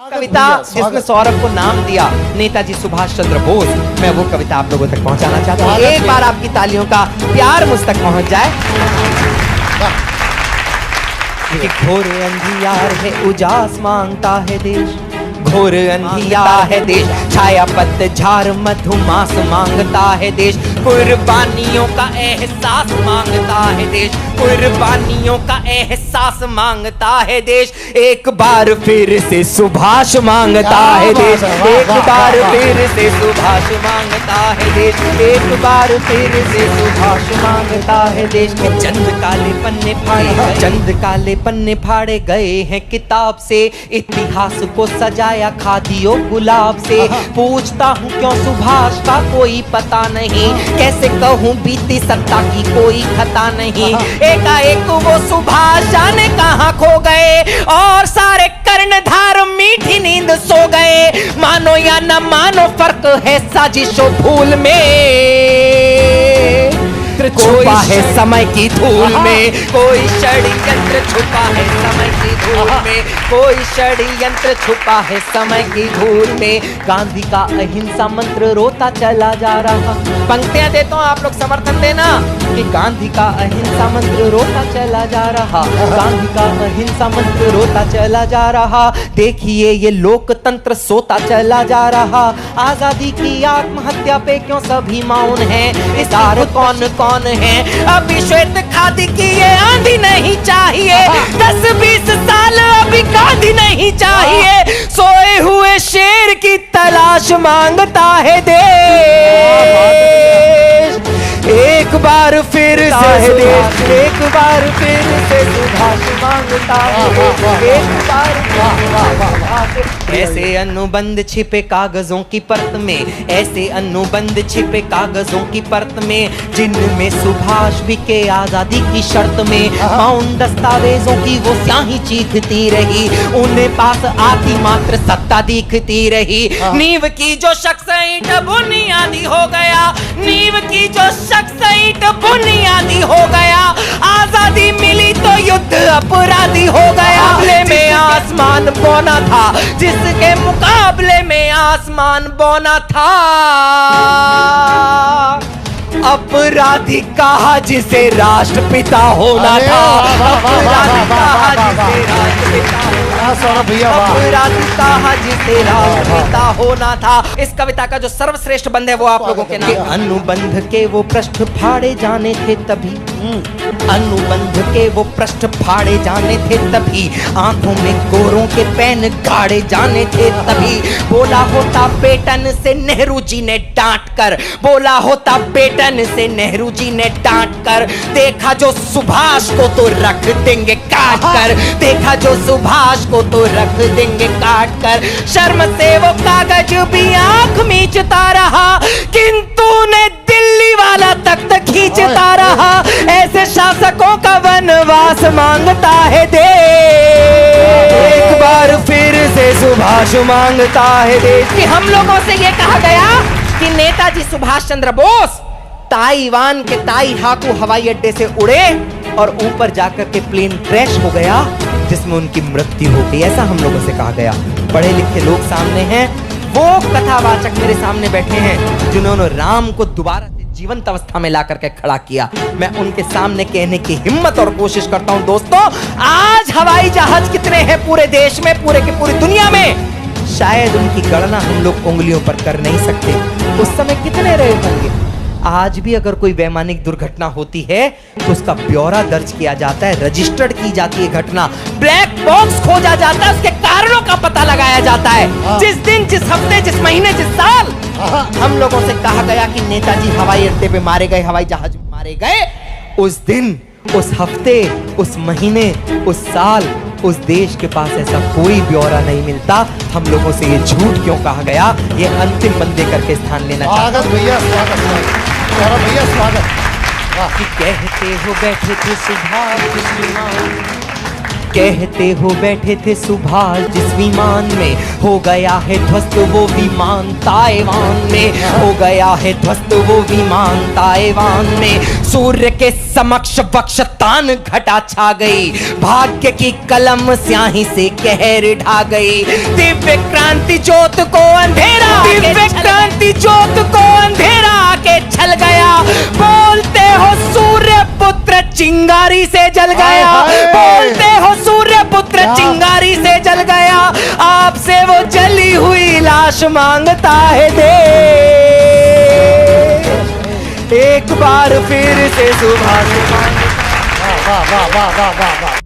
कविता जिसने सौरभ को नाम दिया नेताजी सुभाष चंद्र बोस, मैं वो कविता आप लोगों तक पहुंचाना चाहता हूँ। एक बार आपकी तालियों का प्यार मुझ तक पहुंच जाए। कि घोर अंधियार है उजास मांगता है देश, घोर अंधियार है देश, छाया पतझड़ मधुमास मांगता है देश, कुर्बानियों का एहसास मांगता है देश, कुर्बानियों का एहसास मांगता है देश। एक बार फिर से सुभाष मांगता है देश, एक बार फिर से सुभाष मांगता है देश, एक बार फिर से सुभाष मांगता है देश। चंद काले पन्ने फाड़े, चंद काले पन्ने फाड़े गए हैं किताब से, इतिहास को सजाया खादियों गुलाब से। पूछता हूँ क्यों सुभाष का कोई पता नहीं, कैसे कहूँ बीती सत्ता की कोई खता नहीं। एकाएक वो सुभाष जाने कहाँ खो गए, और सारे कर्णधार मीठी नींद सो गए। मानो या न मानो फर्क है साजिशों भूल में, छुपा है समय की धूल में, कोई षड्यंत्र छुपा है समय की धूल में, कोई षड्यंत्र छुपा है समय की धूल में। गांधी का अहिंसा मंत्र रोता चला जा रहा, पंक्तियां देता हूं आप लोग समर्थन देना, कि गांधी का अहिंसा मंत्र रोता चला जा रहा, गांधी का अहिंसा मंत्र रोता चला जा रहा। देखिए ये लोकतंत्र सोता चला जा रहा, आजादी की आत्महत्या पे क्यों सभी मौन हैं, इस कौन कौन है। अभी श्वेत खादी की ये आंधी नहीं चाहिए, 10-20 साल अभी गांधी नहीं चाहिए। सोए हुए शेर की तलाश मांगता है देश, एक बार फिर से देश, एक बार फिर से सुभाष मांगता है, एक बार। ऐसे अनुबंध छिपे कागजों की परत में, ऐसे अनुबंध छिपे कागजों की परत में, जिनमें सुभाष भी के आजादी की शर्त में मौन दस्तावेजों की वो स्याही चीखती रही, उन्हें पास आती मात्र सत्ता दिखती रही। नींव की जो शख्स ईंट बुनियादी हो गया, नींव की जो शख्स ईंट बुनियादी हो गया, आजादी मिली तो युद्ध अपराधी हो गया। मुकाबले में आसमान बौना था, जिसके मुकाबले में आसमान बौना था, अपराधी कहा जिसे राष्ट्रपिता होना था, अपराधी कहा जिसे राष्ट्रपिता अपराधी कहा जिसे राष्ट्रपिता होना था। इस कविता का जो सर्वश्रेष्ठ बंद है वो आप लोगों के नाम। अनुबंध के वो पृष्ठ फाड़े जाने थे तभी, अनुबंध के वो पृष्ठ फाड़े जाने थे तभी, आंखों में गोरों के पेन गाड़े जाने थे तभी। बोला होता पेटन से नेहरू जी ने डांट कर, बोला होता पेटन से नेहरू जी ने डांट कर, देखा जो सुभाष को तो रख देंगे काट कर, देखा जो सुभाष को तो रख देंगे काट कर। शर्म से वो कागज भी आंख मीचता रहा, किंतु ने दिल्ली वाला तख्त खींचता रहा। ऐसे शासकों का वनवास मांगता है देश, एक बार फिर से सुभाष मांगता है देश। कि हम लोगों से ये कहा गया कि नेताजी सुभाष चंद्र बोस ताइवान के ताई हाकू हवाई अड्डे से उड़े और ऊपर जाकर के प्लेन क्रैश हो गया, जिसमें उनकी मृत्यु हो गई, ऐसा हम लोगों से कहा गया। पढ़े लिखे लोग सामने हैं, वो कथावाचक मेरे सामने बैठे हैं जिन्होंने राम को दोबारा जीवंत अवस्था में ला करके खड़ा किया। मैं उनके सामने कहने की हिम्मत और कोशिश करता हूं दोस्तों, आज हवाई जहाज कितने हैं पूरे देश में, पूरे की पूरी दुनिया में, शायद उनकी गणना हम लोग उंगलियों पर कर नहीं सकते। उस समय कितने रहे होंगे। आज भी अगर कोई वैमानिक दुर्घटना होती है तो उसका ब्यौरा दर्ज किया जाता है, रजिस्टर्ड की जाती है घटना, ब्लैक बॉक्स खोजा जाता है, उसके कारणों का पता लगाया जाता है। जिस दिन, जिस हफ्ते, जिस महीने, जिस साल हम लोगों से कहा गया कि नेताजी हवाई अड्डे पे मारे गए, हवाई जहाज में मारे गए, उस दिन, उस हफ्ते, उस महीने, उस साल, उस देश के पास ऐसा कोई ब्यौरा नहीं मिलता। हम लोगों से ये झूठ क्यों कहा गया, ये अंतिम बंदे करके स्थान लेना चाहता हूं। भैया स्वागत, भैया स्वागत। कि कहते हो बैठे थे सुभाष, कहते हो बैठे थे सुभाष जिस विमान में, हो गया है ध्वस्त वो विमान ताइवान में, हो गया है ध्वस्त वो विमान ताइवान में। सूर्य के समक्ष वक्ष तान घटा छा गई, भाग्य की कलम स्याही से कहर ढा गई। दिव्य क्रांति ज्योत को अंधेरा, दिव्य क्रांति ज्योत को अंधेरा आके छल गया। बोलते हो सूर्य पुत्र चिंगारी से जल गया, बोलते हो सूर्य पुत्र चिंगारी से जल गया। आपसे वो जली हुई लाश मांगता है दे, एक बार फिर से सुभाष। वाह वाह वाह वाह वाह वाह।